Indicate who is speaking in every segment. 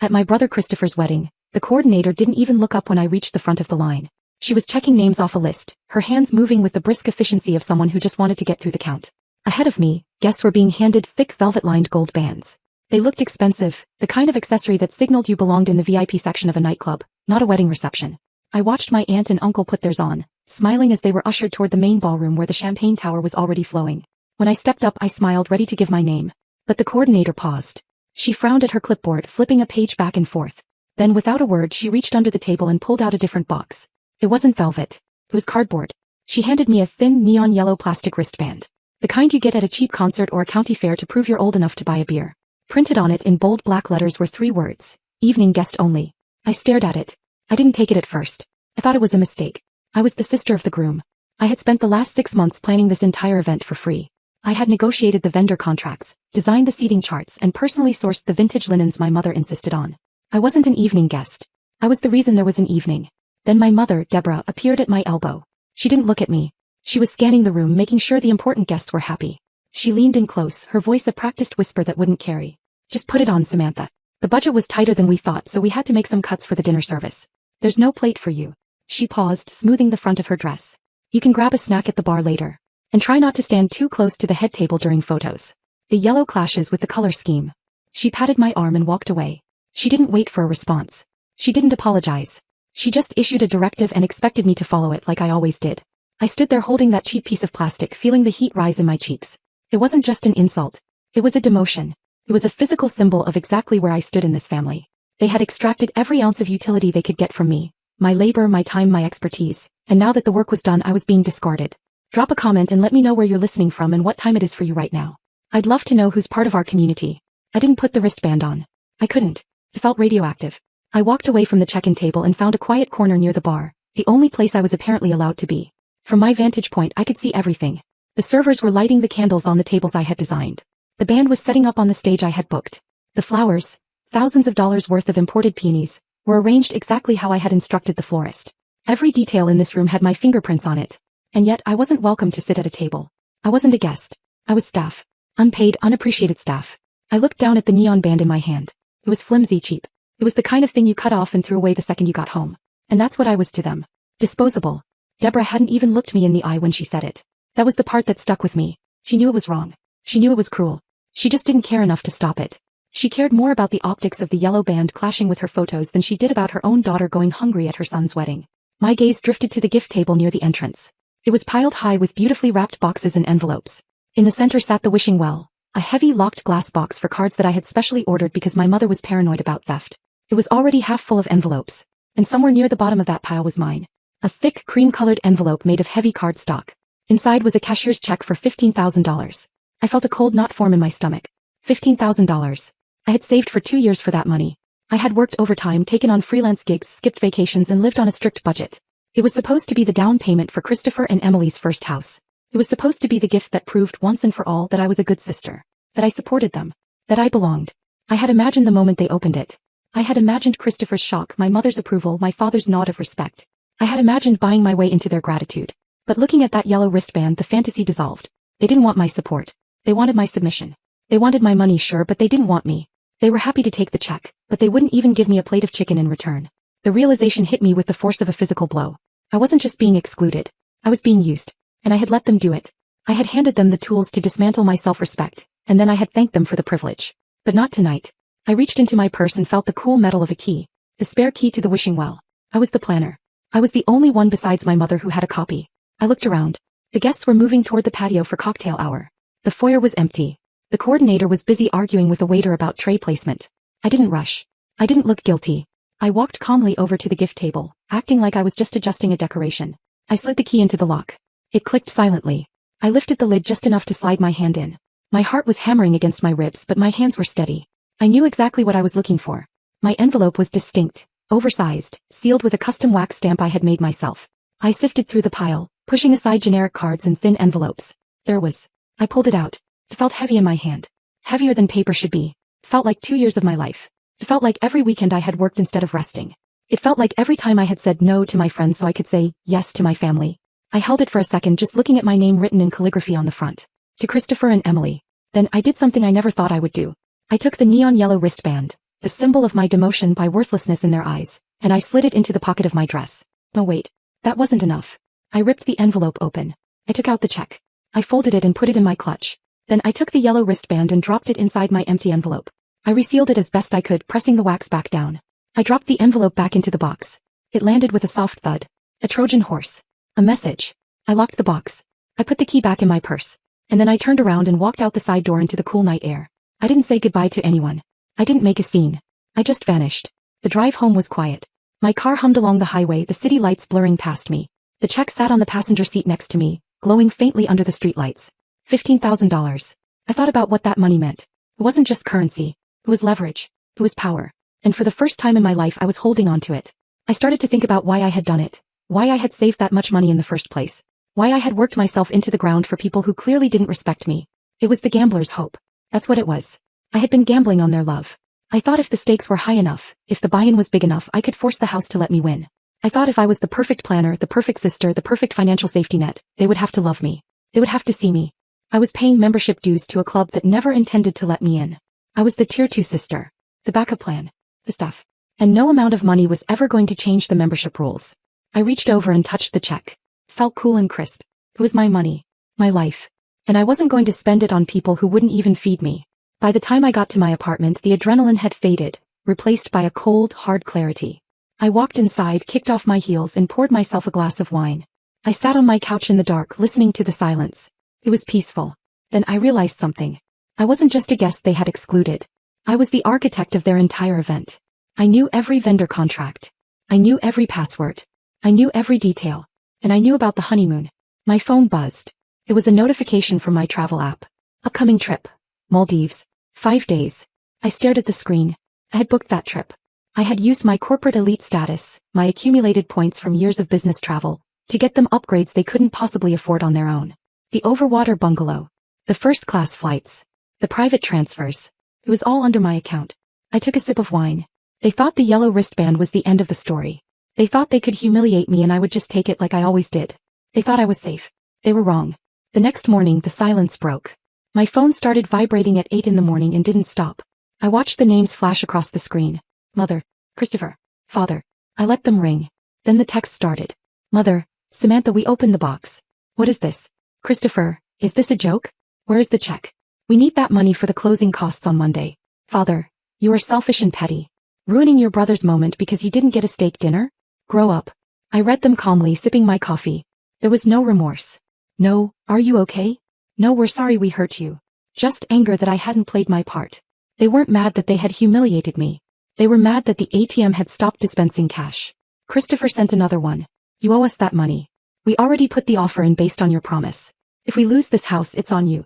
Speaker 1: At my brother Christopher's wedding, the coordinator didn't even look up when I reached the front of the line. She was checking names off a list, her hands moving with the brisk efficiency of someone who just wanted to get through the count. Ahead of me, guests were being handed thick velvet-lined gold bands. They looked expensive, the kind of accessory that signaled you belonged in the VIP section of a nightclub, not a wedding reception. I watched my aunt and uncle put theirs on, smiling as they were ushered toward the main ballroom where the champagne tower was already flowing. When I stepped up, I smiled, ready to give my name. But the coordinator paused. She frowned at her clipboard, flipping a page back and forth. Then without a word, she reached under the table and pulled out a different box. It wasn't velvet. It was cardboard. She handed me a thin neon yellow plastic wristband. The kind you get at a cheap concert or a county fair to prove you're old enough to buy a beer. Printed on it in bold black letters were 3 words. Evening guest only. I stared at it. I didn't take it at first. I thought it was a mistake. I was the sister of the groom. I had spent the last 6 months planning this entire event for free. I had negotiated the vendor contracts, designed the seating charts, and personally sourced the vintage linens my mother insisted on. I wasn't an evening guest. I was the reason there was an evening. Then my mother, Deborah, appeared at my elbow. She didn't look at me. She was scanning the room, making sure the important guests were happy. She leaned in close, her voice a practiced whisper that wouldn't carry. Just put it on, Samantha. The budget was tighter than we thought, so we had to make some cuts for the dinner service. There's no plate for you. She paused, smoothing the front of her dress. You can grab a snack at the bar later. And try not to stand too close to the head table during photos. The yellow clashes with the color scheme. She patted my arm and walked away. She didn't wait for a response. She didn't apologize. She just issued a directive and expected me to follow it like I always did. I stood there holding that cheap piece of plastic, feeling the heat rise in my cheeks. It wasn't just an insult. It was a demotion. It was a physical symbol of exactly where I stood in this family. They had extracted every ounce of utility they could get from me. My labor, my time, my expertise. And now that the work was done, I was being discarded. Drop a comment and let me know where you're listening from and what time it is for you right now. I'd love to know who's part of our community. I didn't put the wristband on. I couldn't. It felt radioactive. I walked away from the check-in table and found a quiet corner near the bar, the only place I was apparently allowed to be. From my vantage point, I could see everything. The servers were lighting the candles on the tables I had designed. The band was setting up on the stage I had booked. The flowers, thousands of dollars worth of imported peonies, were arranged exactly how I had instructed the florist. Every detail in this room had my fingerprints on it. And yet, I wasn't welcome to sit at a table. I wasn't a guest. I was staff. Unpaid, unappreciated staff. I looked down at the neon band in my hand. It was flimsy, cheap. It was the kind of thing you cut off and threw away the second you got home. And that's what I was to them. Disposable. Deborah hadn't even looked me in the eye when she said it. That was the part that stuck with me. She knew it was wrong. She knew it was cruel. She just didn't care enough to stop it. She cared more about the optics of the yellow band clashing with her photos than she did about her own daughter going hungry at her son's wedding. My gaze drifted to the gift table near the entrance. It was piled high with beautifully wrapped boxes and envelopes. In the center sat the wishing well, a heavy locked glass box for cards that I had specially ordered because my mother was paranoid about theft. It was already half full of envelopes, and somewhere near the bottom of that pile was mine. A thick, cream-colored envelope made of heavy cardstock. Inside was a cashier's check for $15,000. I felt a cold knot form in my stomach. $15,000. I had saved for 2 years for that money. I had worked overtime, taken on freelance gigs, skipped vacations, and lived on a strict budget. It was supposed to be the down payment for Christopher and Emily's first house. It was supposed to be the gift that proved once and for all that I was a good sister. That I supported them. That I belonged. I had imagined the moment they opened it. I had imagined Christopher's shock, my mother's approval, my father's nod of respect. I had imagined buying my way into their gratitude. But looking at that yellow wristband, the fantasy dissolved. They didn't want my support. They wanted my submission. They wanted my money, sure, but they didn't want me. They were happy to take the check, but they wouldn't even give me a plate of chicken in return. The realization hit me with the force of a physical blow. I wasn't just being excluded. I was being used. And I had let them do it. I had handed them the tools to dismantle my self-respect, and then I had thanked them for the privilege. But not tonight. I reached into my purse and felt the cool metal of a key. The spare key to the wishing well. I was the planner. I was the only one besides my mother who had a copy. I looked around. The guests were moving toward the patio for cocktail hour. The foyer was empty. The coordinator was busy arguing with a waiter about tray placement. I didn't rush. I didn't look guilty. I walked calmly over to the gift table, acting like I was just adjusting a decoration. I slid the key into the lock. It clicked silently. I lifted the lid just enough to slide my hand in. My heart was hammering against my ribs, but my hands were steady. I knew exactly what I was looking for. My envelope was distinct, oversized, sealed with a custom wax stamp I had made myself. I sifted through the pile, pushing aside generic cards and thin envelopes. There was. I pulled it out. It felt heavy in my hand. Heavier than paper should be. It felt like 2 years of my life. It felt like every weekend I had worked instead of resting. It felt like every time I had said no to my friends so I could say yes to my family. I held it for a second, just looking at my name written in calligraphy on the front. To Christopher and Emily. Then I did something I never thought I would do. I took the neon yellow wristband, the symbol of my demotion by worthlessness in their eyes, and I slid it into the pocket of my dress. Oh wait, that wasn't enough. I ripped the envelope open. I took out the check. I folded it and put it in my clutch. Then I took the yellow wristband and dropped it inside my empty envelope. I resealed it as best I could, pressing the wax back down. I dropped the envelope back into the box. It landed with a soft thud. A Trojan horse. A message. I locked the box. I put the key back in my purse. And then I turned around and walked out the side door into the cool night air. I didn't say goodbye to anyone. I didn't make a scene. I just vanished. The drive home was quiet. My car hummed along the highway, the city lights blurring past me. The check sat on the passenger seat next to me, glowing faintly under the streetlights. $15,000. I thought about what that money meant. It wasn't just currency. It was leverage. It was power. And for the first time in my life I was holding on to it. I started to think about why I had done it. Why I had saved that much money in the first place. Why I had worked myself into the ground for people who clearly didn't respect me. It was the gambler's hope. That's what it was. I had been gambling on their love. I thought if the stakes were high enough, if the buy-in was big enough, I could force the house to let me win. I thought if I was the perfect planner, the perfect sister, the perfect financial safety net, they would have to love me. They would have to see me. I was paying membership dues to a club that never intended to let me in. I was the tier 2 sister. The backup plan. The stuff. And no amount of money was ever going to change the membership rules. I reached over and touched the check. Felt cool and crisp. It was my money. My life. And I wasn't going to spend it on people who wouldn't even feed me. By the time I got to my apartment, the adrenaline had faded, replaced by a cold, hard clarity. I walked inside, kicked off my heels, and poured myself a glass of wine. I sat on my couch in the dark, listening to the silence. It was peaceful. Then I realized something. I wasn't just a guest they had excluded. I was the architect of their entire event. I knew every vendor contract. I knew every password. I knew every detail. And I knew about the honeymoon. My phone buzzed. It was a notification from my travel app. Upcoming trip. Maldives. 5 days. I stared at the screen. I had booked that trip. I had used my corporate elite status, my accumulated points from years of business travel, to get them upgrades they couldn't possibly afford on their own. The overwater bungalow. The first-class flights. The private transfers. It was all under my account. I took a sip of wine. They thought the yellow wristband was the end of the story. They thought they could humiliate me and I would just take it like I always did. They thought I was safe. They were wrong. The next morning, the silence broke. My phone started vibrating at 8 in the morning and didn't stop. I watched the names flash across the screen. Mother. Christopher. Father. I let them ring. Then the text started. Mother. Samantha, we opened the box. What is this? Christopher. Is this a joke? Where is the check? We need that money for the closing costs on Monday. Father. You are selfish and petty. Ruining your brother's moment because you didn't get a steak dinner? Grow up. I read them calmly, sipping my coffee. There was no remorse. No, are you okay? No, we're sorry we hurt you. Just anger that I hadn't played my part. They weren't mad that they had humiliated me. They were mad that the ATM had stopped dispensing cash. Christopher sent another one. You owe us that money. We already put the offer in based on your promise. If we lose this house, it's on you.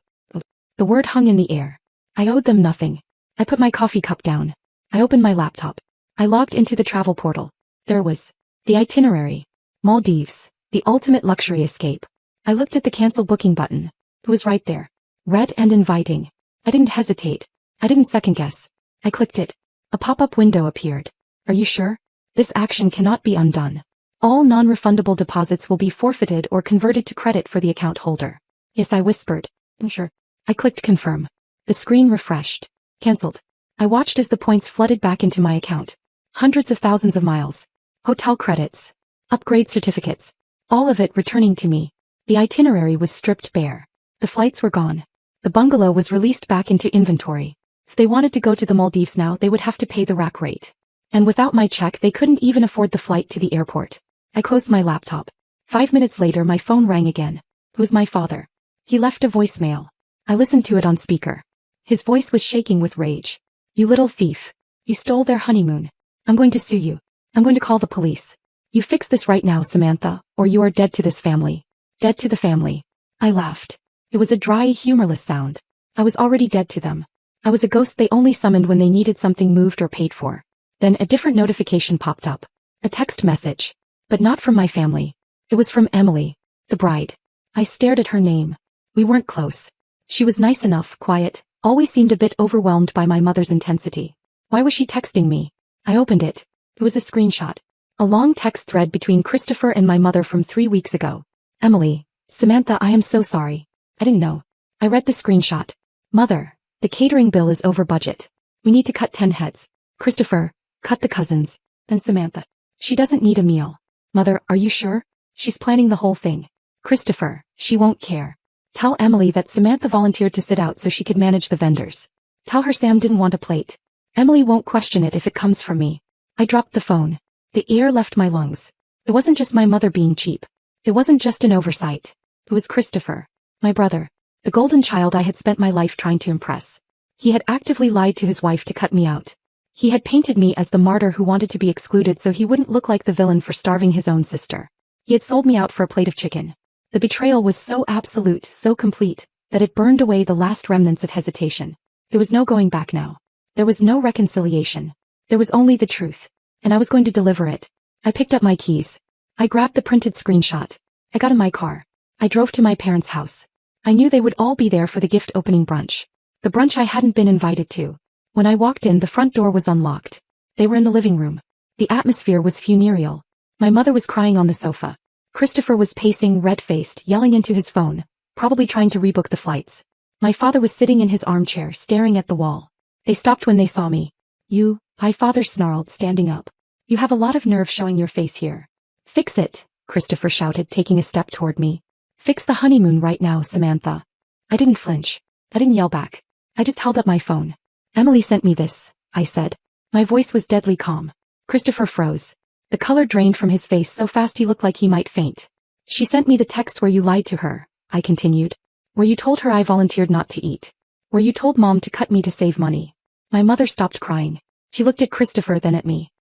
Speaker 1: The word hung in the air. I owed them nothing. I put my coffee cup down. I opened my laptop. I logged into the travel portal. There was the itinerary. Maldives, the ultimate luxury escape. I looked at the cancel booking button. It was right there. Red and inviting. I didn't hesitate. I didn't second guess. I clicked it. A pop-up window appeared. Are you sure? This action cannot be undone. All non-refundable deposits will be forfeited or converted to credit for the account holder. Yes, I whispered. I'm sure. I clicked confirm. The screen refreshed. Cancelled. I watched as the points flooded back into my account. Hundreds of thousands of miles. Hotel credits. Upgrade certificates. All of it returning to me. The itinerary was stripped bare. The flights were gone. The bungalow was released back into inventory. If they wanted to go to the Maldives now, they would have to pay the rack rate. And without my check, they couldn't even afford the flight to the airport. I closed my laptop. 5 minutes later, my phone rang again. It was my father. He left a voicemail. I listened to it on speaker. His voice was shaking with rage. You little thief. You stole their honeymoon. I'm going to sue you. I'm going to call the police. You fix this right now, Samantha, or you are dead to this family. Dead to the family. I laughed. It was a dry, humorless sound. I was already dead to them. I was a ghost they only summoned when they needed something moved or paid for. Then a different notification popped up. A text message. But not from my family. It was from Emily, the bride. I stared at her name. We weren't close. She was nice enough, quiet, always seemed a bit overwhelmed by my mother's intensity. Why was she texting me? I opened it. It was a screenshot. A long text thread between Christopher and my mother from 3 weeks ago. Emily. Samantha, I am so sorry. I didn't know. I read the screenshot. Mother. The catering bill is over budget. We need to cut 10 heads. Christopher, cut the cousins. Then Samantha. She doesn't need a meal. Mother, are you sure? She's planning the whole thing. Christopher, she won't care. Tell Emily that Samantha volunteered to sit out so she could manage the vendors. Tell her Sam didn't want a plate. Emily won't question it if it comes from me. I dropped the phone. The air left my lungs. It wasn't just my mother being cheap. It wasn't just an oversight. It was Christopher, my brother, the golden child I had spent my life trying to impress. He had actively lied to his wife to cut me out. He had painted me as the martyr who wanted to be excluded so he wouldn't look like the villain for starving his own sister. He had sold me out for a plate of chicken. The betrayal was so absolute, so complete, that it burned away the last remnants of hesitation. There was no going back now. There was no reconciliation. There was only the truth. And I was going to deliver it. I picked up my keys. I grabbed the printed screenshot. I got in my car. I drove to my parents' house. I knew they would all be there for the gift opening brunch. The brunch I hadn't been invited to. When I walked in, the front door was unlocked. They were in the living room. The atmosphere was funereal. My mother was crying on the sofa. Christopher was pacing, red-faced, yelling into his phone, probably trying to rebook the flights. My father was sitting in his armchair, staring at the wall. They stopped when they saw me. You, my father snarled, standing up. You have a lot of nerve showing your face here. Fix it, Christopher shouted, taking a step toward me. Fix the honeymoon right now, Samantha. I didn't flinch. I didn't yell back. I just held up my phone. Emily sent me this, I said. My voice was deadly calm. Christopher froze. The color drained from his face so fast he looked like he might faint. She sent me the text where you lied to her, I continued. Where you told her I volunteered not to eat. Where you told Mom to cut me to save money. My mother stopped crying. She looked at Christopher, then at me.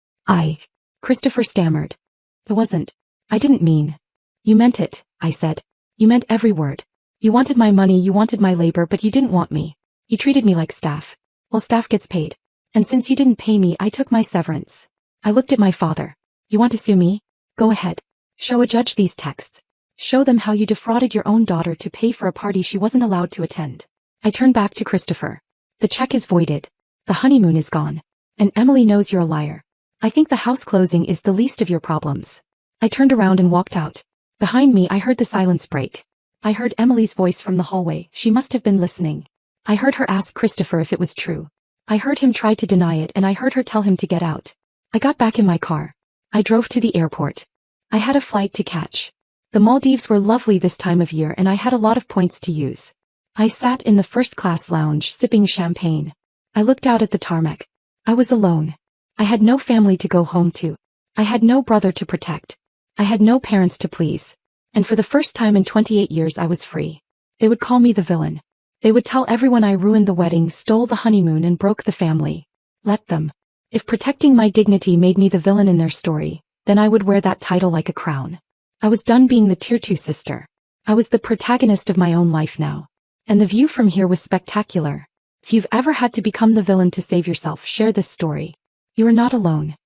Speaker 1: Christopher stammered. It wasn't. I didn't mean. You meant it, I said. You meant every word. You wanted my money, you wanted my labor, but you didn't want me. You treated me like staff. Well, staff gets paid. And since you didn't pay me, I took my severance. I looked at my father. You want to sue me? Go ahead. Show a judge these texts. Show them how you defrauded your own daughter to pay for a party she wasn't allowed to attend. I turned back to Christopher. The check is voided. The honeymoon is gone. And Emily knows you're a liar. I think the house closing is the least of your problems. I turned around and walked out. Behind me, I heard the silence break. I heard Emily's voice from the hallway. She must have been listening. I heard her ask Christopher if it was true. I heard him try to deny it, and I heard her tell him to get out. I got back in my car. I drove to the airport. I had a flight to catch. The Maldives were lovely this time of year, and I had a lot of points to use. I sat in the first-class lounge, sipping champagne. I looked out at the tarmac. I was alone. I had no family to go home to. I had no brother to protect. I had no parents to please. And for the first time in 28 years I was free. They would call me the villain. They would tell everyone I ruined the wedding, stole the honeymoon, and broke the family. Let them. If protecting my dignity made me the villain in their story, then I would wear that title like a crown. I was done being the tier 2 sister. I was the protagonist of my own life now. And the view from here was spectacular. If you've ever had to become the villain to save yourself, share this story. You are not alone.